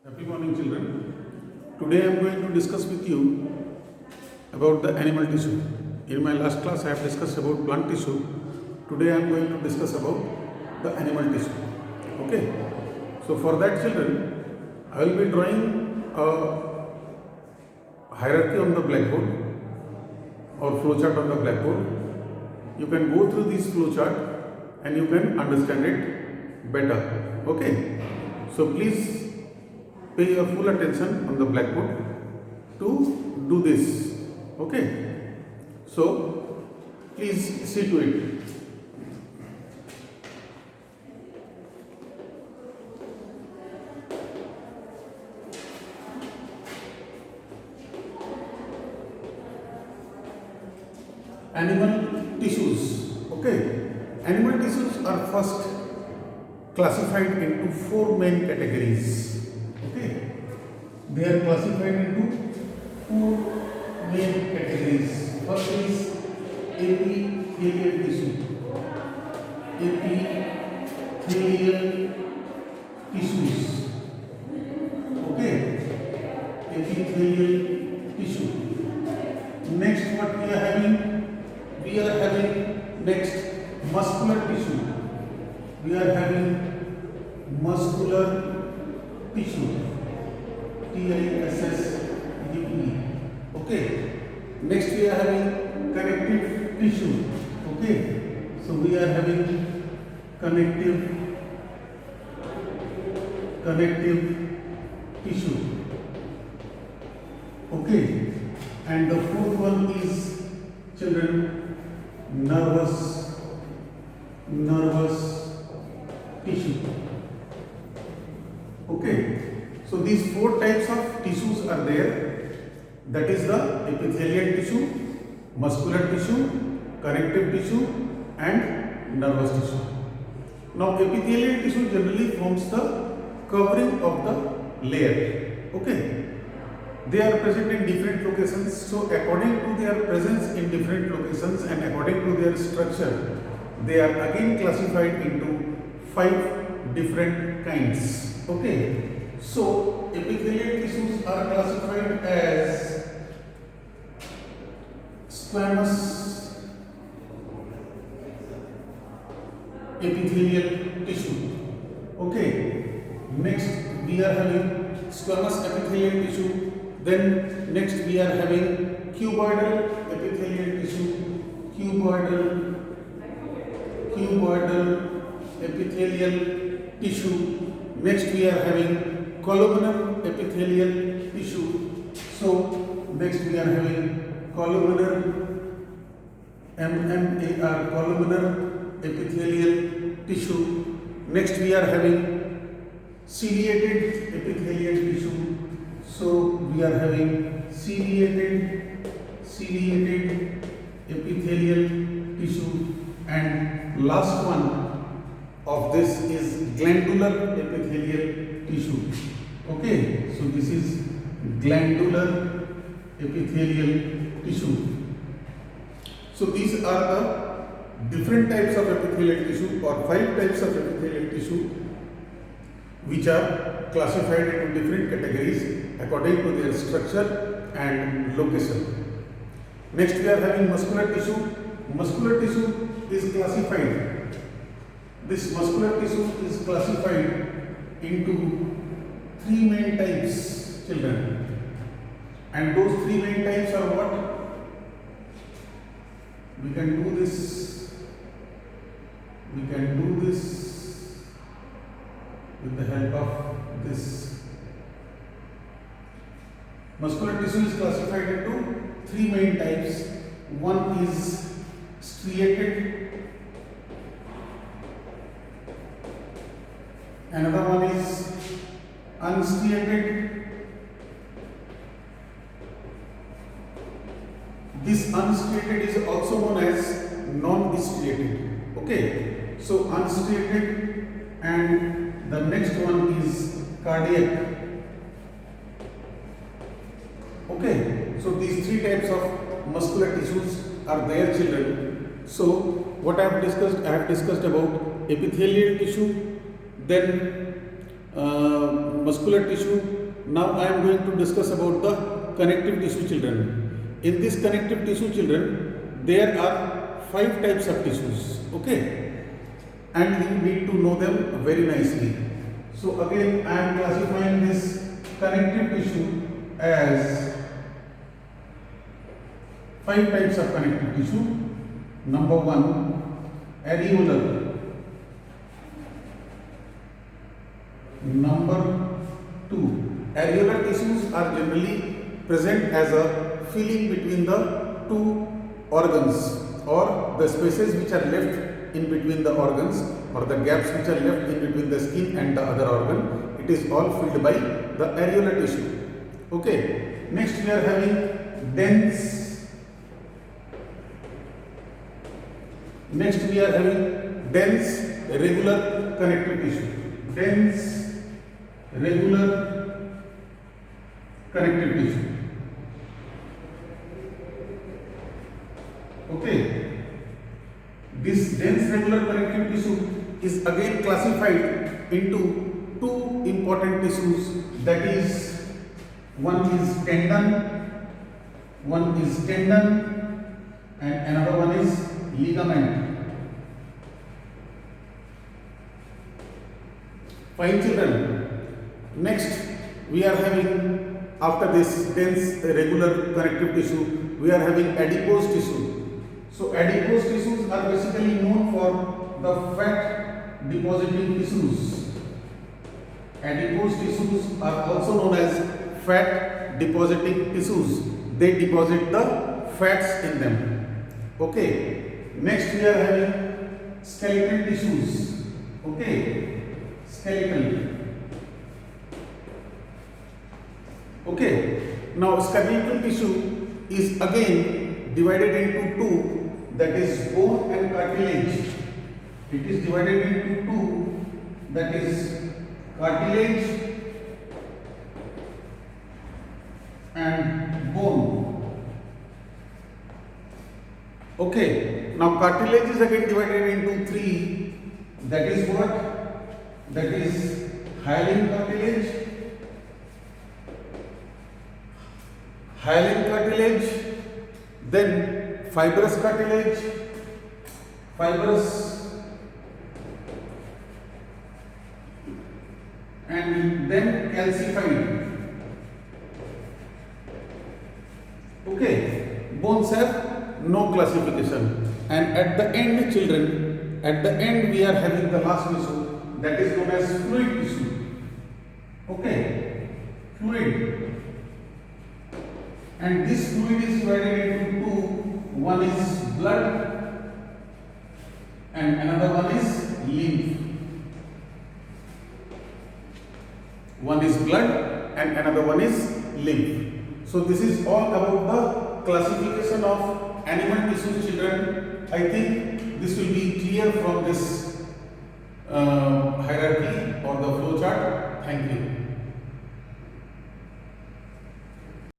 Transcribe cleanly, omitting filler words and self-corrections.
Happy morning, children. Today I am going to discuss with you about the animal tissue. In my last class, I have discussed about plant tissue. Today I am going to discuss about the animal tissue. Okay. So for that, children, I will be drawing a hierarchy on the blackboard or flowchart on the blackboard. You can go through this flowchart and you can understand it better. Okay. So please pay your full attention on the blackboard to do this. Okay. So please see to it. Animal tissues. Okay. Animal tissues are first classified into four main categories. Okay. They are classified into four main categories. First is epithelial tissue. Epithelial tissues. Okay. Epithelial tissue. Next, what we are having? We are having next muscular tissue. We are having muscular tissue. TISSUE. Okay. Next we are having connective tissue. Okay. So we are having connective tissue. Okay. And the fourth one is, children, nervous tissue. Okay. So these four types of tissues are there. That is the epithelial tissue, muscular tissue, connective tissue and nervous tissue. Now epithelial tissue generally forms the covering of the layer. Okay. They are present in different locations. So according to their presence in different locations and according to their structure, they are again classified into 5 different kinds. Okay. So epithelial tissues are classified as squamous epithelial tissue. Okay. Next we are having squamous epithelial tissue. Then next we are having cuboidal epithelial tissue. Cuboidal epithelial tissue. Next we are having columnar epithelial tissue. So next we are having columnar columnar epithelial tissue. Next we are having ciliated epithelial tissue. So we are having ciliated epithelial tissue, and last one of this is glandular epithelial tissue. Okay, so this is glandular epithelial tissue. So these are the different types of epithelial tissue, or 5 types of epithelial tissue, which are classified into different categories according to their structure and location. Next we are having muscular tissue. Muscular tissue is classified. This muscular tissue is classified into 3 main types, children. And those 3 main types are what? We can do this with the help of this. Muscular tissue is classified into 3 main types. One is striated, another one is unstriated. This unstriated is also known as non-striated. Okay, so unstriated, and the next one is cardiac. Okay, so these 3 types of muscular tissues are there, children. So what I have discussed about epithelial tissue, then muscular tissue. Now I am going to discuss about the connective tissue, children. In this connective tissue, children, there are 5 types of tissues, okay, and you need to know them very nicely. So again I am classifying this connective tissue as 5 types of connective tissue. Number 1, areolar. Number 2, areolar tissues are generally present as a filling between the 2 organs, or the spaces which are left in between the organs, or the gaps which are left in between the skin and the other organ. It is all filled by the areolar tissue. Okay. Next we are having dense. Next we are having dense regular connective tissue. Dense regular connective tissue. Okay. This dense regular connective tissue is again classified into 2 important tissues, that is, one is tendon and another one is ligament. Fine, children. Next we are having, after this dense regular connective tissue, we are having adipose tissue. So adipose tissues are basically known for the fat depositing tissues. Adipose tissues are also known as fat depositing tissues. They deposit the fats in them. Okay. Next we are having skeletal tissues. Okay. Skeletal. Okay. Now skeletal tissue is again divided into 2, that is bone and cartilage. It is divided into 2, that is cartilage and bone. Okay. Now cartilage is again divided into 3, that is what? That is hyaline cartilage, then fibrous cartilage, and then calcified. Okay. Bones have no classification, and at the end, children, at the end we are having the last tissue, that is known as fluid tissue. Okay. Fluid. And this fluid is divided into 2. One is blood and another one is lymph. One is blood and another one is lymph. So this is all about the classification of animal tissues, children. I think this will be clear from this hierarchy or the flow chart. Thank you.